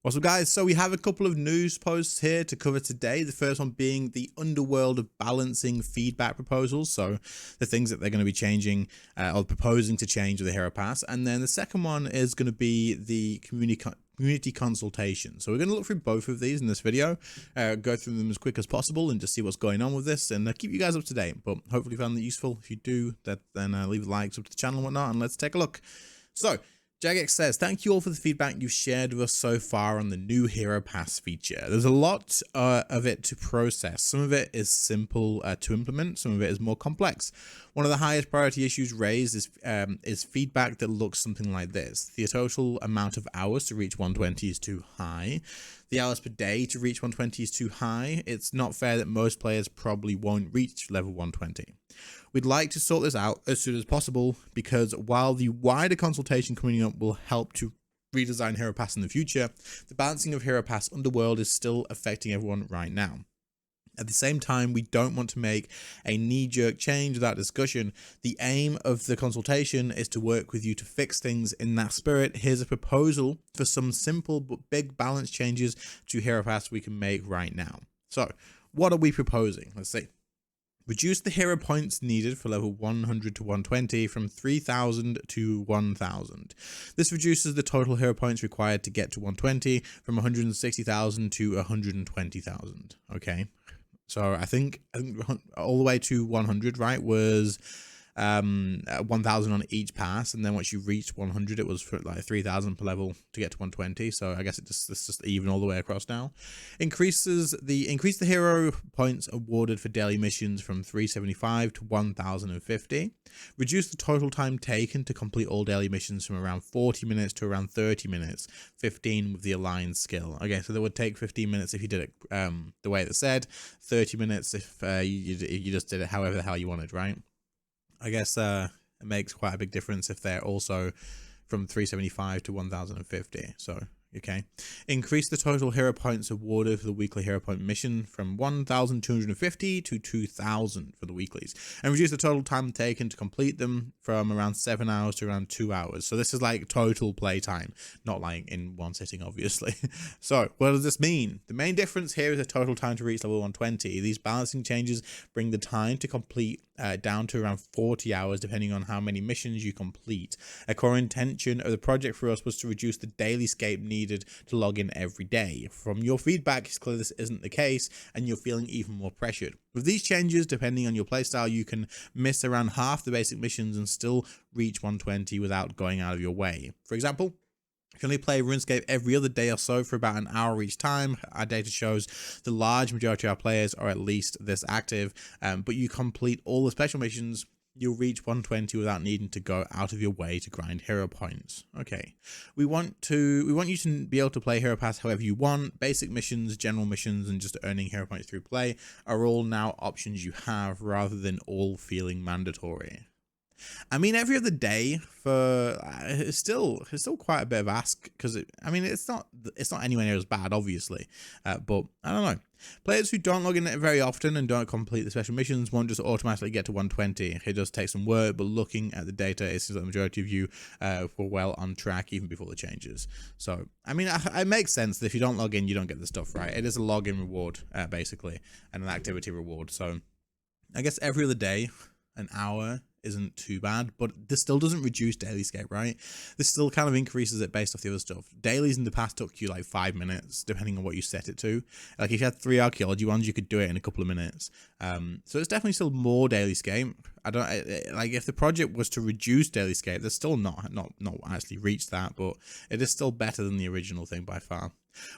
What's up, guys? So we have a couple of news posts here to cover today. The first one being the underworld of balancing feedback proposals, so the things that they're going to be changing or proposing to change with the Hero Pass. And then the second one is going to be the community consultation. So we're going to look through both of these in this video, go through them as quick as possible and just see what's going on with this and keep you guys up to date. But hopefully you found it useful. If you do, then leave a like, sub to the channel and whatnot, and let's take a look. So Jagex says, thank you all for the feedback you've shared with us so far on the new Hero Pass feature. There's a lot of it to process. Some of it is simple to implement. Some of it is more complex. One of the highest priority issues raised is feedback that looks something like this. The total amount of hours to reach 120 is too high. The hours per day to reach 120 is too high. It's not fair that most players probably won't reach level 120. We'd like to sort this out as soon as possible because while the wider consultation coming up will help to redesign Hero Pass in the future, the balancing of Hero Pass Underworld is still affecting everyone right now. At the same time, we don't want to make a knee-jerk change without discussion. The aim of the consultation is to work with you to fix things in that spirit. Here's a proposal for some simple but big balance changes to Hero Pass we can make right now. So, what are we proposing? Let's see. Reduce the hero points needed for level 100 to 120 from 3,000 to 1,000. This reduces the total hero points required to get to 120 from 160,000 to 120,000. Okay, so I think all the way to 100, right, was 1,000 on each pass, and then once you reached 100 it was for like 3,000 per level to get to 120. So I guess it's just even all the way across now. Increase the hero points awarded for daily missions from 375 to 1,050. Reduce the total time taken to complete all daily missions from around 40 minutes to around 30 minutes, 15 with the aligned skill. Okay, so that would take 15 minutes if you did it the way it said, 30 minutes if you just did it however the hell you wanted, right? I guess it makes quite a big difference if they're also from 375 to 1,050. So, okay. Increase the total hero points awarded for the weekly hero point mission from 1,250 to 2,000 for the weeklies. And reduce the total time taken to complete them from around 7 hours to around 2 hours. So this is like total play time, not like in one sitting, obviously. So what does this mean? The main difference here is the total time to reach level 120. These balancing changes bring the time to complete down to around 40 hours, depending on how many missions you complete. A core intention of the project for us was to reduce the daily scape needed to log in every day. From your feedback, it's clear this isn't the case, and you're feeling even more pressured. With these changes, depending on your playstyle, you can miss around half the basic missions and still reach 120 without going out of your way. For example, if you only play RuneScape every other day or so for about an hour each time, our data shows the large majority of our players are at least this active, but you complete all the special missions, you'll reach 120 without needing to go out of your way to grind hero points. Okay, we want you to be able to play Hero Pass however you want. Basic missions, general missions, and just earning hero points through play are all now options you have rather than all feeling mandatory. I mean, every other day for it's still quite a bit of ask because it's not anywhere near as bad, obviously, but I don't know. Players who don't log in very often and don't complete the special missions won't just automatically get to 120. It does take some work, but looking at the data, it seems like the majority of you were well on track even before the changes. So, I mean, it makes sense that if you don't log in, you don't get the stuff, right? It is a login reward, basically, and an activity reward. So, I guess every other day, an hour isn't too bad, but this still doesn't reduce daily scape, right? This still kind of increases it based off the other stuff. Dailies in the past took you like 5 minutes, depending on what you set it to. Like if you had 3 archaeology ones, you could do it in a couple of minutes. So it's definitely still more daily scape. Like if the project was to reduce daily scape, they're still not actually reached that, but it is still better than the original thing by far.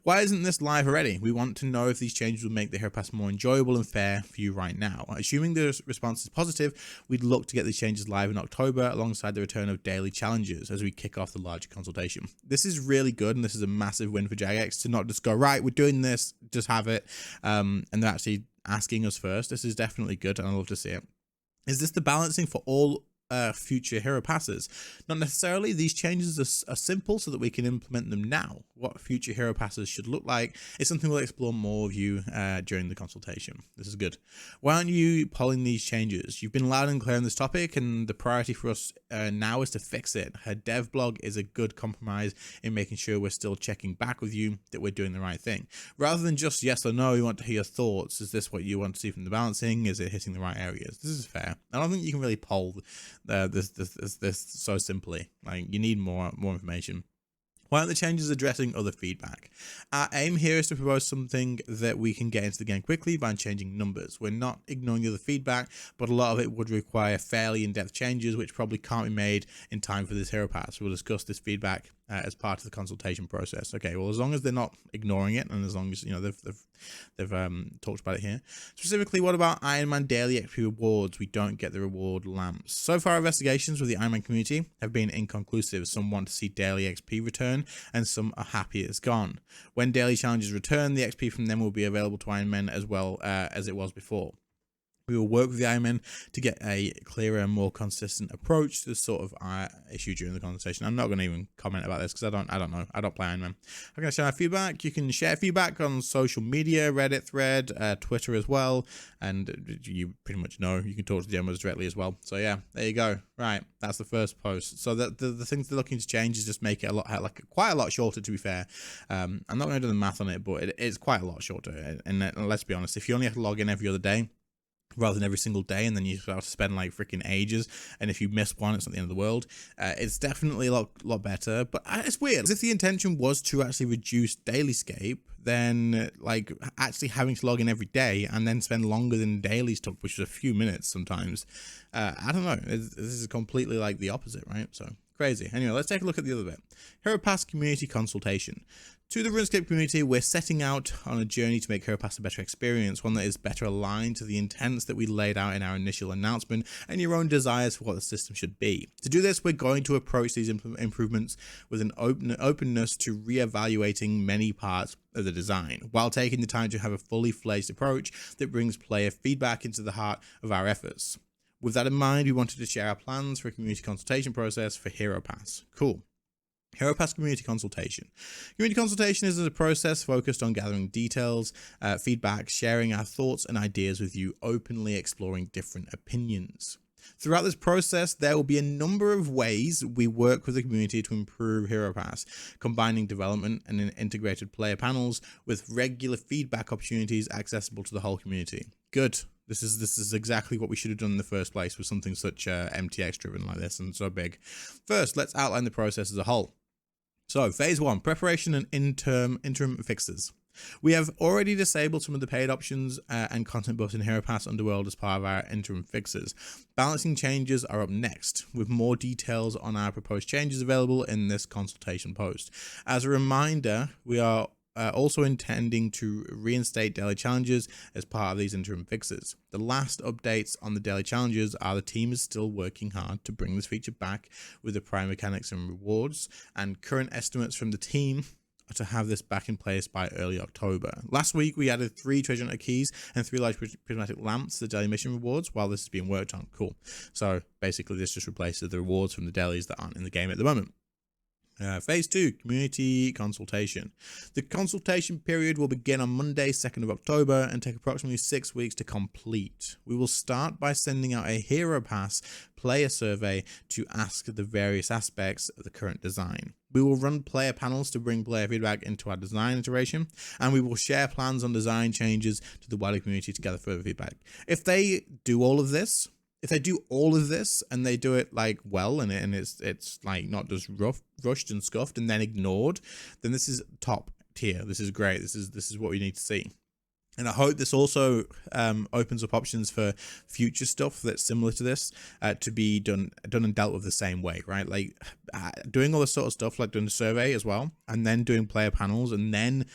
Why isn't this live already? We want to know if these changes will make the Hero Pass more enjoyable and fair for you right now. Assuming the response is positive, we'd look to get these changes live in October alongside the return of daily challenges as we kick off the larger consultation. This is really good, and this is a massive win for Jagex to not just go, right, we're doing this, just have it, and they're actually asking us first. This is definitely good, and I love to see it. Is this the balancing for all future hero passes. Not necessarily. These changes are simple so that we can implement them now. What future hero passes should look like is something we'll explore more with you during the consultation. This is good. Why aren't you polling these changes? You've been loud and clear on this topic, and the priority for us now is to fix it. Her dev blog is a good compromise in making sure we're still checking back with you that we're doing the right thing. Rather than just yes or no, we want to hear your thoughts. Is this what you want to see from the balancing? Is it hitting the right areas? This is fair. I don't think you can really poll this so simply. Like, you need more information. Why aren't the changes addressing other feedback? Our aim here is to propose something that we can get into the game quickly by changing numbers. We're not ignoring the other feedback, but a lot of it would require fairly in-depth changes, which probably can't be made in time for this hero pass. We'll discuss this feedback as part of the consultation process. Okay, well, as long as they're not ignoring it, and as long as, you know, they've talked about it here. Specifically, what about Iron Man daily XP rewards? We don't get the reward lamps. So far, investigations with the Iron Man community have been inconclusive. Some want to see daily XP return, and some are happy it's gone. When daily challenges return, the XP from them will be available to Iron Men as well as it was before. We will work with the Iron Man to get a clearer and more consistent approach to this sort of issue during the conversation. I'm not going to even comment about this because I don't know. I don't play Iron Man. I'm going to share my feedback. You can share feedback on social media, Reddit thread, Twitter as well. And you pretty much know you can talk to the demos directly as well. So yeah, there you go. Right, that's the first post. So the things they're looking to change is just make it quite a lot shorter, to be fair. I'm not going to do the math on it, but it is quite a lot shorter. And let's be honest, if you only have to log in every other day, rather than every single day, and then you have to spend like freaking ages, and if you miss one, it's not the end of the world. It's definitely a lot better, but it's weird. As if the intention was to actually reduce dailyscape, then like actually having to log in every day and then spend longer than dailies took, which was a few minutes sometimes. I don't know. This is completely like the opposite, right? So crazy. Anyway, let's take a look at the other bit. Hero Pass community consultation. To the RuneScape community, we're setting out on a journey to make Hero Pass a better experience, one that is better aligned to the intents that we laid out in our initial announcement and your own desires for what the system should be. To do this, we're going to approach these improvements with an openness to re-evaluating many parts of the design, while taking the time to have a fully fledged approach that brings player feedback into the heart of our efforts. With that in mind, we wanted to share our plans for a community consultation process for Hero Pass. Cool. Hero Pass community consultation. Community consultation is a process focused on gathering details, feedback, sharing our thoughts and ideas with you, openly exploring different opinions. Throughout this process, there will be a number of ways we work with the community to improve Hero Pass, combining development and integrated player panels with regular feedback opportunities accessible to the whole community. Good. This is exactly what we should have done in the first place with something such MTX driven like this and so big. First, let's outline the process as a whole. So, phase 1, preparation and interim fixes. We have already disabled some of the paid options and content buffs in Hero Pass Underworld as part of our interim fixes. Balancing changes are up next, with more details on our proposed changes available in this consultation post. As a reminder, we are also intending to reinstate daily challenges as part of these interim fixes. The last updates on the daily challenges are the team is still working hard to bring this feature back with the prime mechanics and rewards, and current estimates from the team are to have this back in place by early October. Last week we added 3 treasure hunter keys and 3 large prismatic lamps to the daily mission rewards while this is being worked on. Cool. So basically this just replaces the rewards from the dailies that aren't in the game at the moment. Phase 2, community consultation. The consultation period will begin on Monday, 2nd of October and take approximately 6 weeks to complete. We will start by sending out a Hero Pass player survey to ask the various aspects of the current design. We will run player panels to bring player feedback into our design iteration, and we will share plans on design changes to the wider community to gather further feedback. If they do all of this, and they do it like well, and it's like not just rushed and scuffed and then ignored, then this is top tier. This is great. This is what we need to see. And I hope this also opens up options for future stuff that's similar to this to be done and dealt with the same way, right? Like doing all this sort of stuff, like doing the survey as well, and then doing player panels, and then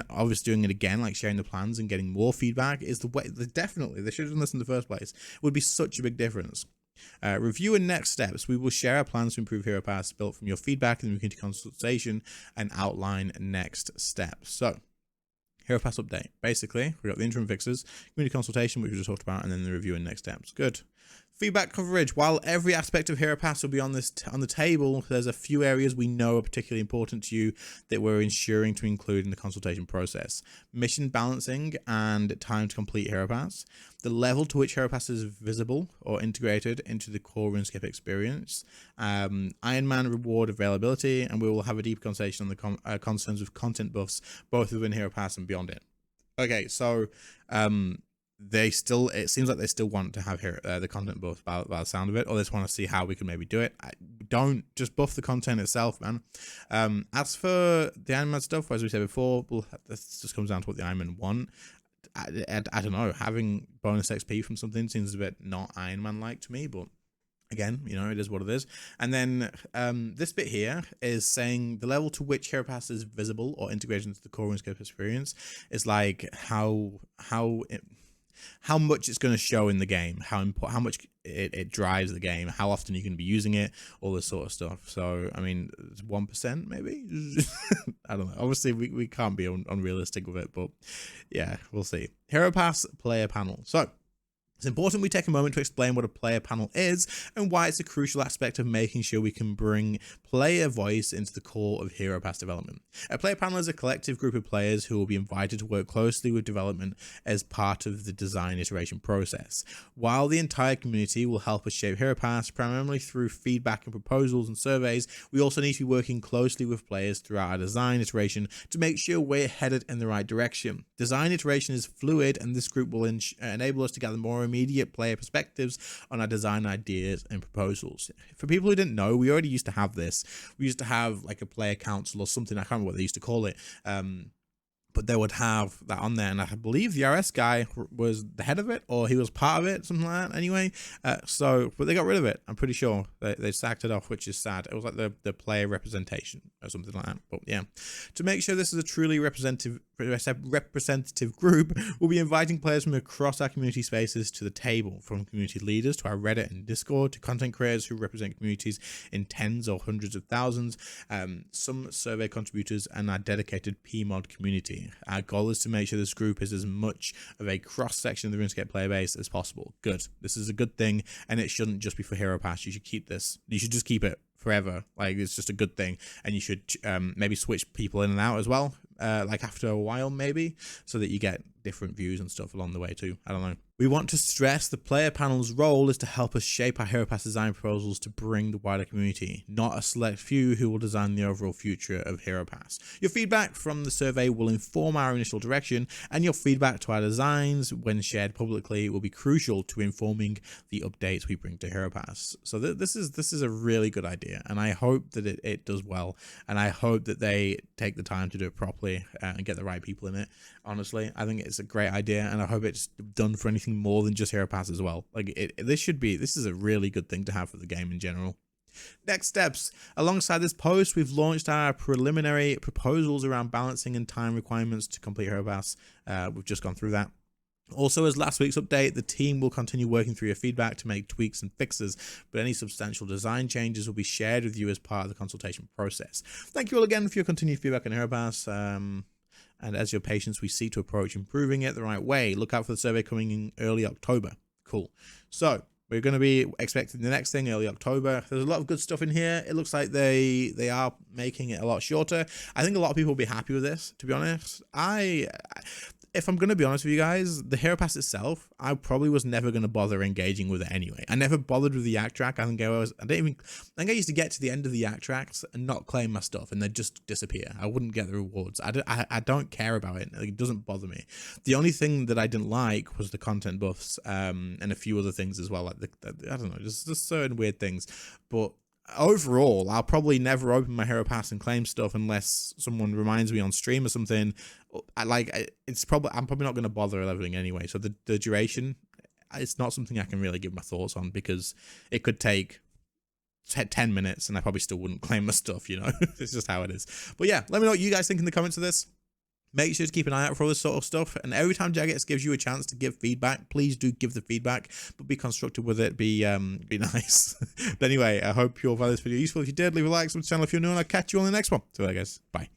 obviously doing it again, like sharing the plans and getting more feedback is the way. Definitely, they should have done this in the first place. It would be such a big difference. Review and next steps. We will share our plans to improve Hero Pass built from your feedback and the community consultation and outline next steps. So, Hero Pass update. Basically, we got the interim fixes, community consultation, which we just talked about, and then the review and next steps. Good. Feedback coverage. While every aspect of Hero Pass will be on the table, there's a few areas we know are particularly important to you that we're ensuring to include in the consultation process. Mission balancing and time to complete Hero Pass. The level to which Hero Pass is visible or integrated into the core RuneScape experience. Iron Man reward availability, and we will have a deep conversation on the concerns with content buffs, both within Hero Pass and beyond it. Okay, so it seems like they still want to have the content buff by the sound of it, or they just want to see how we can maybe do it. Don't just buff the content itself, man. As for the Iron Man stuff, as we said before, this just comes down to what the Iron Man want. I don't know, having bonus XP from something seems a bit not Iron Man like to me, but again, you know, it is what it is. And then this bit here is saying the level to which Hero Pass is visible or integrated into the core RuneScape experience is like how much it's going to show in the game, how much it drives the game, how often you can be using it, all this sort of stuff. So, I mean, 1% maybe? I don't know. Obviously, we can't be unrealistic with it, but yeah, we'll see. Hero Pass player panel. So, it's important we take a moment to explain what a player panel is and why it's a crucial aspect of making sure we can bring player voice into the core of Hero Pass development. A player panel is a collective group of players who will be invited to work closely with development as part of the design iteration process. While the entire community will help us shape Hero Pass primarily through feedback and proposals and surveys, we also need to be working closely with players throughout our design iteration to make sure we're headed in the right direction. Design iteration is fluid, and this group will enable us to gather more immediate player perspectives on our design ideas and proposals. For people who didn't know, we already used to have this. We used to have like a player council or something. I can't remember what they used to call it. But they would have that on there, and I believe the RS guy was the head of it, or he was part of it, something like that anyway. But they got rid of it. I'm pretty sure they sacked it off, which is sad. It was like the player representation or something like that. But yeah, to make sure this is a truly representative group, we'll be inviting players from across our community spaces to the table, from community leaders to our Reddit and Discord to content creators who represent communities in tens or hundreds of thousands, some survey contributors, and our dedicated PMod community. Our goal is to make sure this group is as much of a cross-section of the RuneScape player base as possible. Good. This is a good thing, and it shouldn't just be for Hero Pass. You should keep this. You should just keep it forever. Like, it's just a good thing, and you should maybe switch people in and out as well, like after a while maybe, so that you get different views and stuff along the way too. I don't know. We want to stress the player panel's role is to help us shape our Hero Pass design proposals to bring the wider community, not a select few who will design the overall future of Hero Pass. Your feedback from the survey will inform our initial direction, and your feedback to our designs, when shared publicly, will be crucial to informing the updates we bring to Hero Pass. So this is a really good idea, and I hope that it does well, and I hope that they take the time to do it properly and get the right people in it. Honestly, I think it's a great idea, and I hope it's done for anything more than just Hero Pass as well. Like this is a really good thing to have for the game in general. Next steps. Alongside this post, we've launched our preliminary proposals around balancing and time requirements to complete Hero Pass. We've just gone through that. Also, as last week's update, the team will continue working through your feedback to make tweaks and fixes, but any substantial design changes will be shared with you as part of the consultation process. Thank you all again for your continued feedback on Hero Pass. And as your patience, we seek to approach improving it the right way. Look out for the survey coming in early October. Cool. So we're going to be expecting the next thing early October. There's a lot of good stuff in here. It looks like they are making it a lot shorter. I think a lot of people will be happy with this, to be honest. If I'm going to be honest with you guys, the Hero Pass itself, I probably was never going to bother engaging with it anyway. I never bothered with the yak track. I think I used to get to the end of the yak tracks and not claim my stuff, and they'd just disappear. I wouldn't get the rewards. I don't care about it. It doesn't bother me. The only thing that I didn't like was the content buffs, and a few other things as well. Like I don't know, just certain weird things. But overall, I'll probably never open my Hero Pass and claim stuff unless someone reminds me on stream or something. I'm probably not going to bother leveling anyway. So the duration, it's not something I can really give my thoughts on, because it could take 10 minutes and I probably still wouldn't claim my stuff, you know. It's just how it is. But yeah, let me know what you guys think in the comments of this. Make sure to keep an eye out for all this sort of stuff. And every time Jagex gives you a chance to give feedback, please do give the feedback, but be constructive with it. Be nice. But anyway, I hope you all found this video useful. If you did, leave a like, subscribe to the channel if you're new, and I'll catch you on the next one. So, guys, bye.